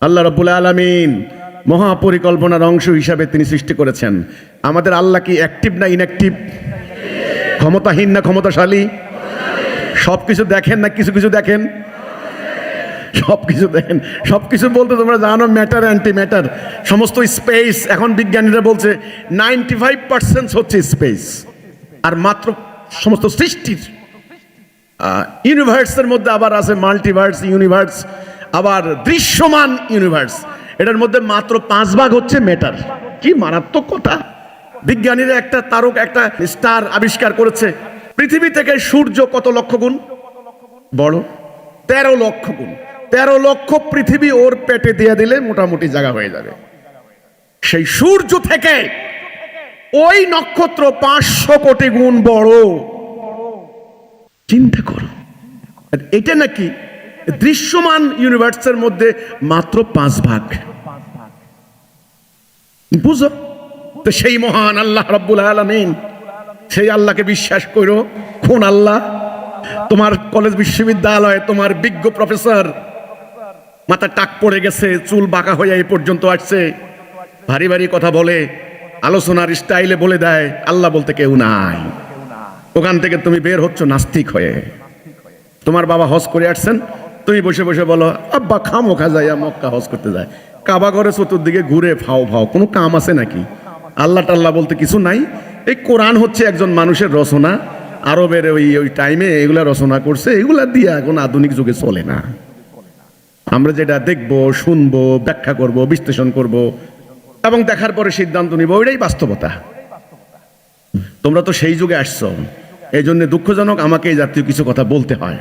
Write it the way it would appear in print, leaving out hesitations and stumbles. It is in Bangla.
আল্লাহ রাব্বুল আলামিন মহাপরিকল্পনার অংশ হিসাবে তিনি সৃষ্টি করেছেন। আমাদের আল্লাহ কি অ্যাক্টিভ না ইনঅ্যাক্টিভ, ক্ষমতাহীন না ক্ষমতাশালী? সব কিছু দেখেন না কিছু কিছু দেখেন? সব কিছু দেখেন। সব কিছু বলতে তোমরা জানো ম্যাটার অ্যান্টি ম্যাটার, সমস্ত স্পেস। এখন বিজ্ঞানীরা বলছে 95% হচ্ছে স্পেস, আর মাত্র সমস্ত সৃষ্টির ইউনিভার্সের মধ্যে আবার আছে মাল্টিভার্স, ইউনিভার্স, আবার দৃশ্যমান ইউনিভার্স। এটার মধ্যে মাত্র 5 ভাগ হচ্ছে ম্যাটার। কি মারাত্মক কথা! বিজ্ঞানীরা একটা তারক, একটা স্টার আবিষ্কার করেছে। পৃথিবী থেকে সূর্য কত লক্ষ গুণ বড়? 13 লক্ষ গুণ। 13 লক্ষ পৃথিবী ওর পেটে দিয়ে দিলে মোটামুটি জায়গা হয়ে যাবে। সেই সূর্য থেকে ওই নক্ষত্র 500 কোটি গুণ বড়। চিন্তা করো, এটা নাকি দৃশ্যমান ইউনিভার্সের মধ্যে মাত্র 5 ভাগ। বুঝো তো, সেই মহান আল্লাহ রাব্বুল আলামিন, সেই আল্লাহকে বিশ্বাস করো। কোন আল্লাহ? তোমার কলেজ বিশ্ববিদ্যালয়ে তোমার বিজ্ঞ প্রফেসর মাথা টাক পড়ে গেছে, চুল বাঁকা হয়ে এই পর্যন্ত আসছে, ভারী ভারী কথা বলে, আলোচনার স্টাইলে বলে দেয় আল্লাহ বলতে কেউ নাই। ওখান থেকে তুমি বের হচ্ছ নাস্তিক হয়ে। তোমার বাবা হজ করে আসছেন, তুমি বসে বসে বলো আব্বা খামোখা যাইয়া মক্কা হজ করতে যায়, কাবা ঘরে চতুর্দিকে ঘুরে ফাও ফাও। কোনো কাম আছে নাকি? আল্লাহ টাল্লাহ বলতে কিছু নাই। এই কোরআন হচ্ছে একজন মানুষের রচনা, আরবের ওই টাইমে এগুলা রচনা করছে, এগুলা দিয়ে এখন আধুনিক যুগে চলে না। আমরা যেটা দেখবো, শুনবো, ব্যাখ্যা করব, বিশ্লেষণ করব এবং দেখার পরে সিদ্ধান্ত নিব, ওইটাই বাস্তবতা। তোমরা তো সেই যুগে আসছো, এই জন্য দুঃখজনক আমাকে এই জাতীয় কিছু কথা বলতে হয়।